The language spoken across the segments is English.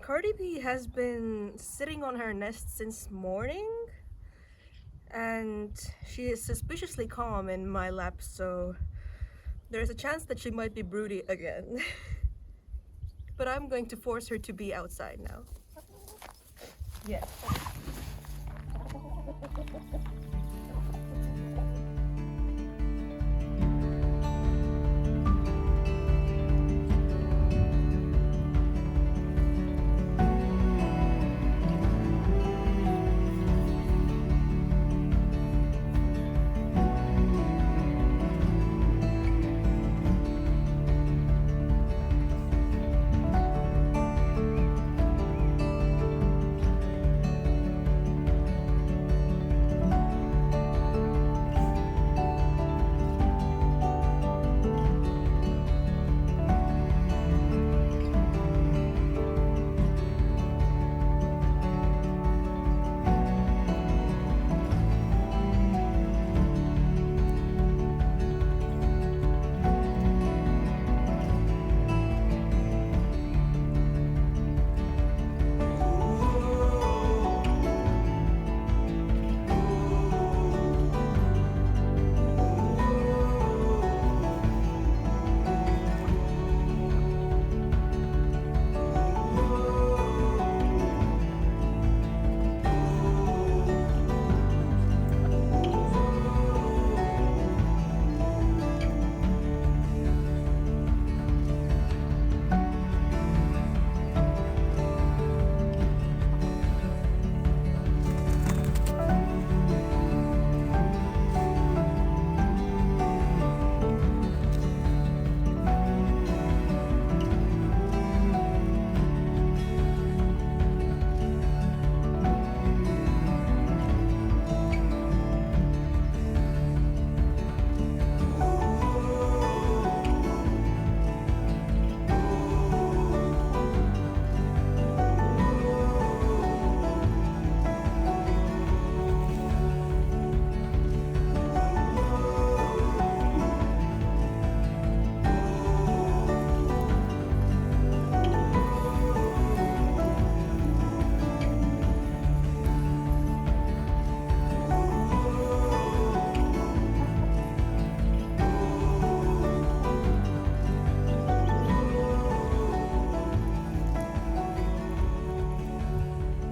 Cardi B has been sitting on her nest since morning, and she is suspiciously calm in my lap, so there's a chance that she might be broody again. But I'm going to force her to be outside now. Yes.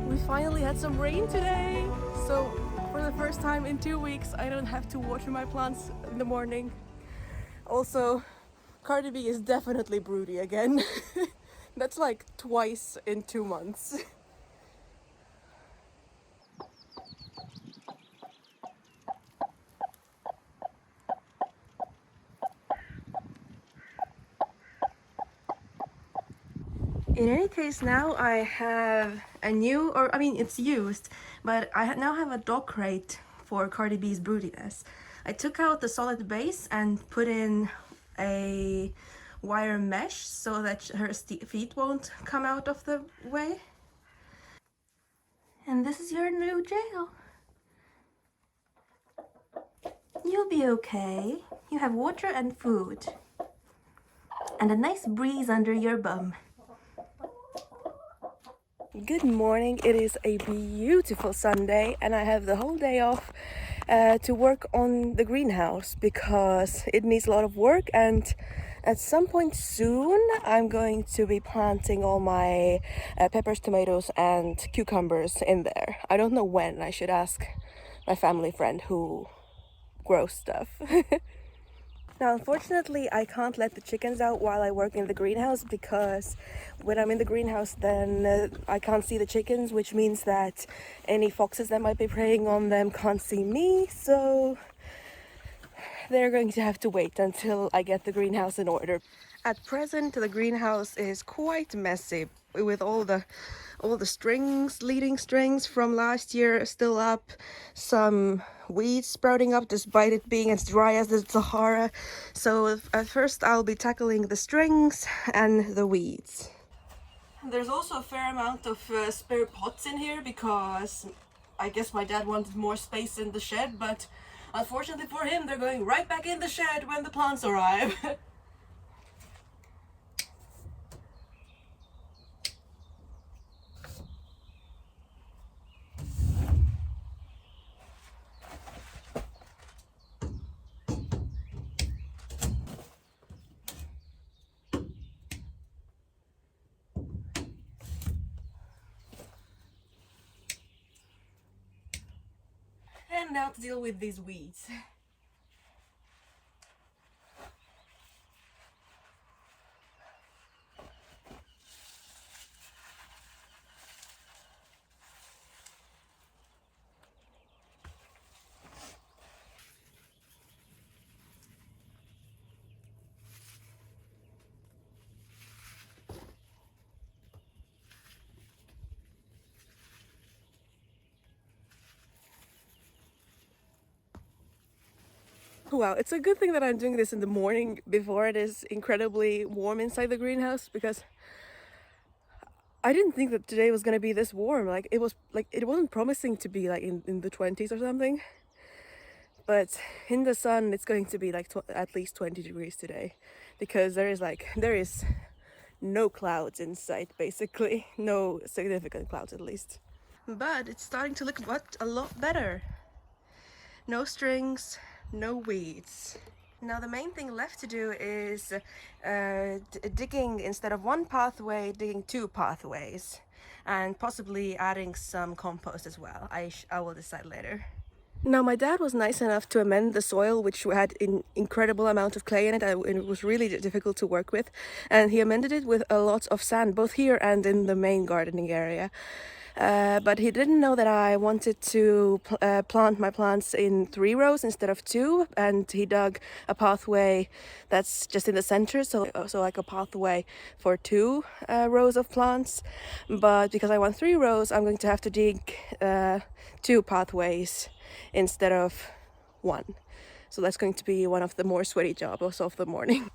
We finally had some rain today, so for the first time in 2 weeks I don't have to water my plants in the morning. Also, Cardi B is definitely broody again. That's like twice in 2 months. In any case, now I have a new, or I mean it's used, but I now have a dog crate for Cardi B's broodiness. I took out the solid base and put in a wire mesh so that her feet won't come out of the way. And this is your new jail. You'll be okay. You have water and food. And a nice breeze under your bum. Good morning. It is a beautiful Sunday and I have the whole day off to work on the greenhouse because it needs a lot of work, and at some point soon I'm going to be planting all my peppers, tomatoes and cucumbers in there. I don't know when. I should ask my family friend who grows stuff. Now, unfortunately, I can't let the chickens out while I work in the greenhouse because when I'm in the greenhouse, then I can't see the chickens, which means that any foxes that might be preying on them can't see me. So they're going to have to wait until I get the greenhouse in order. At present, the greenhouse is quite messy with all the strings, leading strings from last year still up, some weeds sprouting up despite it being as dry as the Sahara. So at first I'll be tackling the strings and the weeds. There's also a fair amount of spare pots in here because I guess my dad wanted more space in the shed, but unfortunately for him they're going right back in the shed when the plants arrive. and now to deal with these weeds. Wow, it's a good thing that I'm doing this in the morning before it is incredibly warm inside the greenhouse, because I didn't think that today was gonna be this warm. Like it wasn't promising to be like in the 20s or something. But in the sun it's going to be like at least 20 degrees today, because there is no clouds in sight, basically. No significant clouds at least. But it's starting to look a lot better. No strings, no weeds. Now the main thing left to do is digging, instead of one pathway, digging two pathways, and possibly adding some compost as well. I will decide later. Now my dad was nice enough to amend the soil, which had an incredible amount of clay in it, and it was really difficult to work with, and he amended it with a lot of sand, both here and in the main gardening area. But he didn't know that I wanted to plant my plants in 3 rows instead of 2, and he dug a pathway that's just in the center, so like a pathway for 2 rows of plants. But because I want 3 rows, I'm going to have to dig 2 pathways instead of 1. So that's going to be one of the more sweaty jobs of the morning.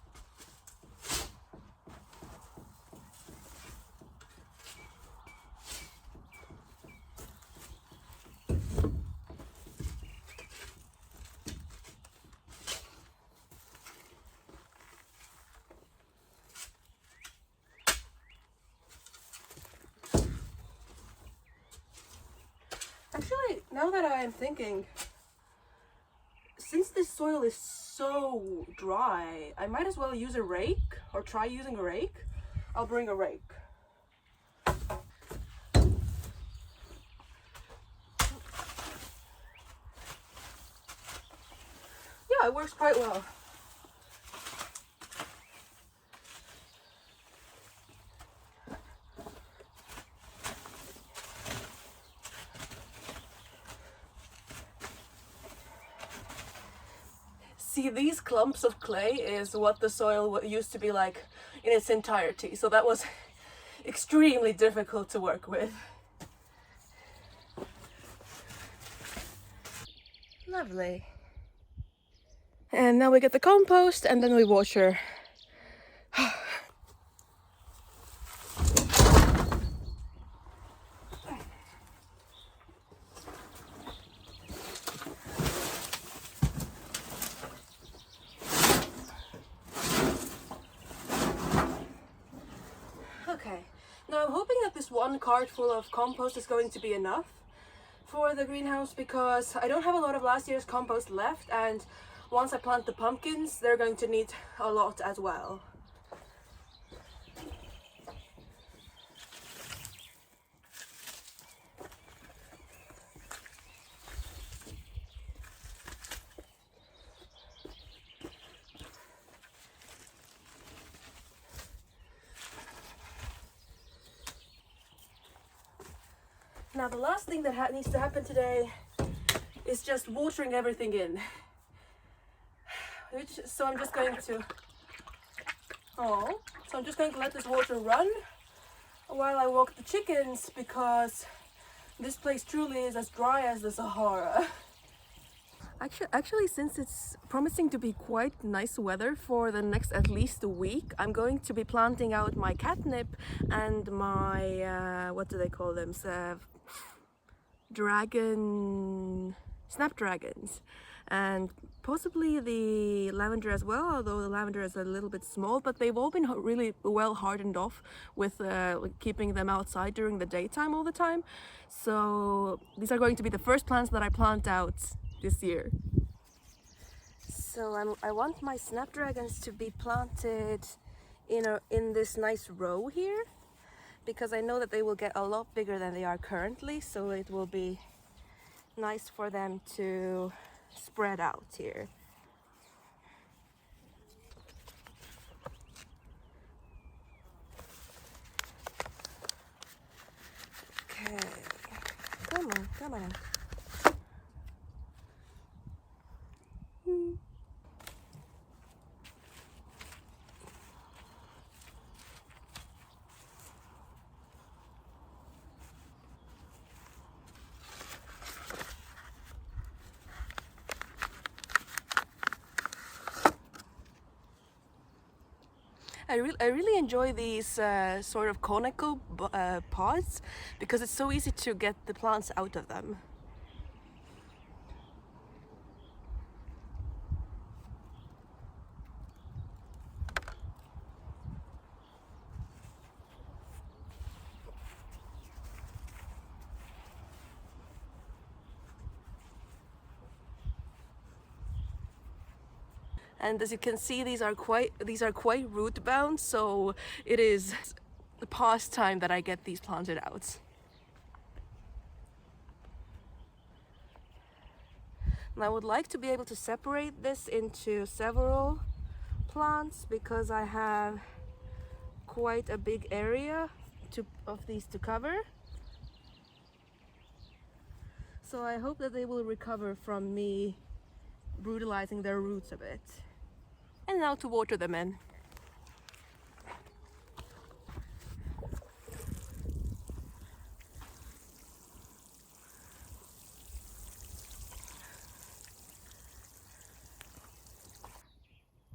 Actually, now that I am thinking, since this soil is so dry, I might as well use a rake, or try using a rake. I'll bring a rake. Yeah, it works quite well. See, these clumps of clay is what the soil used to be like in its entirety, so that was extremely difficult to work with. Lovely. And now we get the compost, and then we water. Okay, now I'm hoping that this 1 cart full of compost is going to be enough for the greenhouse, because I don't have a lot of last year's compost left, and once I plant the pumpkins, they're going to need a lot as well. Now the last thing that needs to happen today is just watering everything in. So I'm just going to let this water run while I walk the chickens, because this place truly is as dry as the Sahara. Actually, since it's promising to be quite nice weather for the next at least a week, I'm going to be planting out my catnip and my, what do they call them? Snapdragons. And possibly the lavender as well, although the lavender is a little bit small, but they've all been really well hardened off with keeping them outside during the daytime all the time. So these are going to be the first plants that I plant out this year. So I want my snapdragons to be planted in this nice row here, because I know that they will get a lot bigger than they are currently, so it will be nice for them to spread out here. Okay, come on. I really enjoy these sort of conical pods because it's so easy to get the plants out of them. And as you can see, these are quite root bound, so it is past time that I get these planted out. And I would like to be able to separate this into several plants because I have quite a big area of these to cover. So I hope that they will recover from me brutalizing their roots a bit. And now to water them in.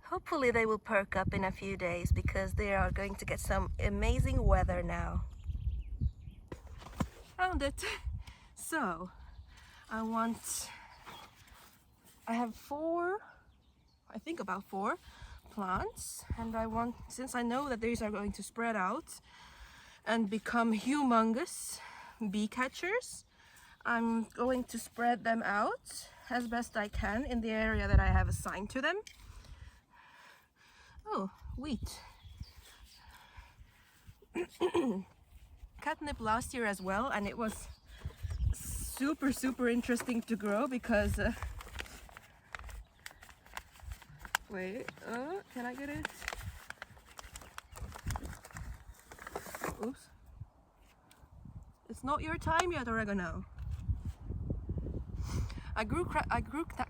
Hopefully they will perk up in a few days because they are going to get some amazing weather now. Found it! So, I have about four plants, and since I know that these are going to spread out and become humongous bee catchers, I'm going to spread them out as best I can in the area that I have assigned to them. Oh, wheat. Catnip last year as well, and it was super interesting to grow because wait, can I get it? Oops. It's not your time yet, oregano. I grew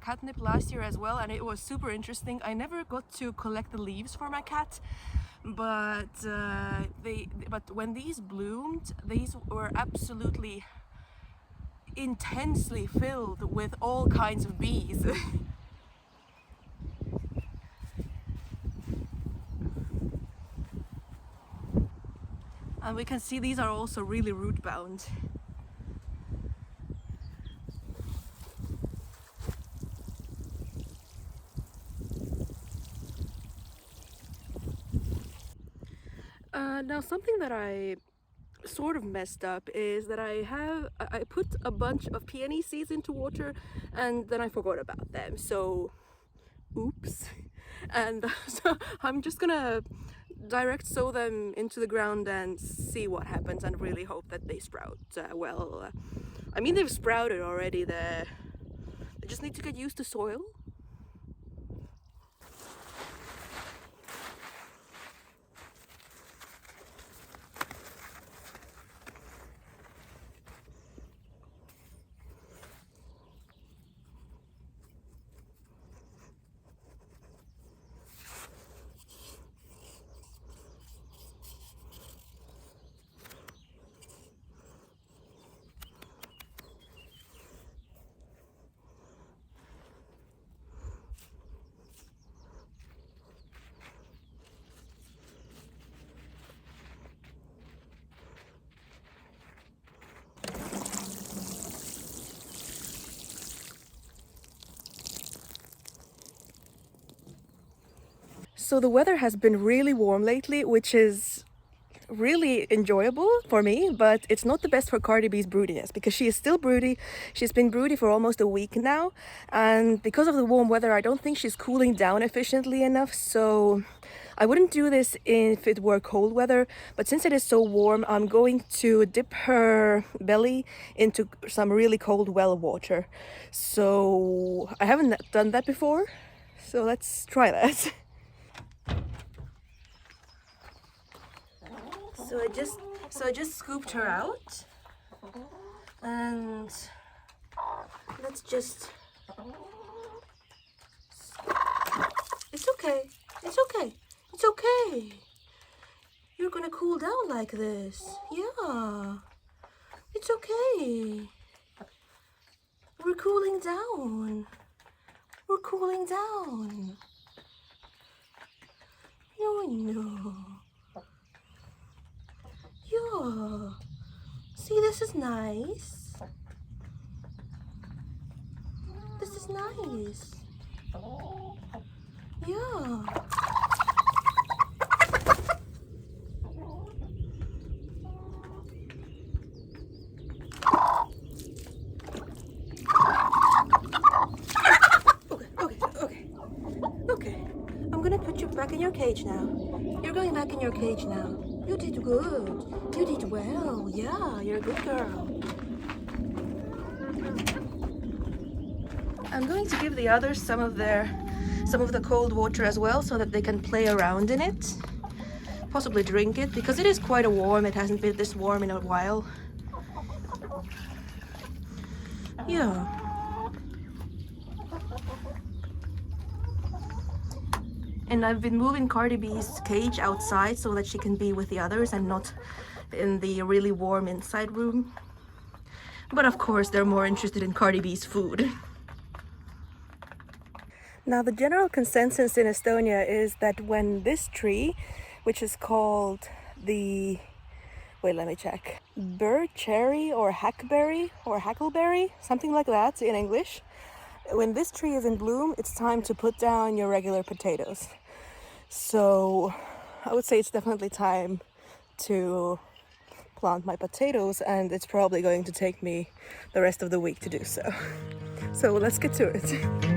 catnip last year as well, and it was super interesting. I never got to collect the leaves for my cat, but when these bloomed, these were absolutely intensely filled with all kinds of bees. And we can see these are also really root bound. Now something that I sort of messed up is that I put a bunch of peony seeds into water and then I forgot about them, so oops. And so I'm just gonna direct sow them into the ground and see what happens, and really hope that they sprout well. I mean, they've sprouted already. They just need to get used to soil. So the weather has been really warm lately, which is really enjoyable for me, but it's not the best for Cardi B's broodiness because she is still broody. She's been broody for almost a week now, and because of the warm weather I don't think she's cooling down efficiently enough, so I wouldn't do this if it were cold weather, but since it is so warm, I'm going to dip her belly into some really cold well water. So I haven't done that before, so let's try that. So I just scooped her out, and let's just. It's okay. It's okay. It's okay. You're gonna cool down like this. Yeah. It's okay. We're cooling down. We're cooling down. No. Yeah. See, this is nice. This is nice. Yeah. Okay. I'm gonna put you back in your cage now. You're going back in your cage now. You did good. You did well. Yeah, you're a good girl. I'm going to give the others some of the cold water as well, so that they can play around in it. Possibly drink it, because it is quite warm. It hasn't been this warm in a while. Yeah. And I've been moving Cardi B's cage outside so that she can be with the others and not in the really warm inside room. But of course, they're more interested in Cardi B's food. Now, the general consensus in Estonia is that when this tree, which is called the, wait, let me check, bird cherry or hackberry or hackleberry, something like that in English. When this tree is in bloom, it's time to put down your regular potatoes. So I would say it's definitely time to plant my potatoes, and it's probably going to take me the rest of the week to do so. So let's get to it.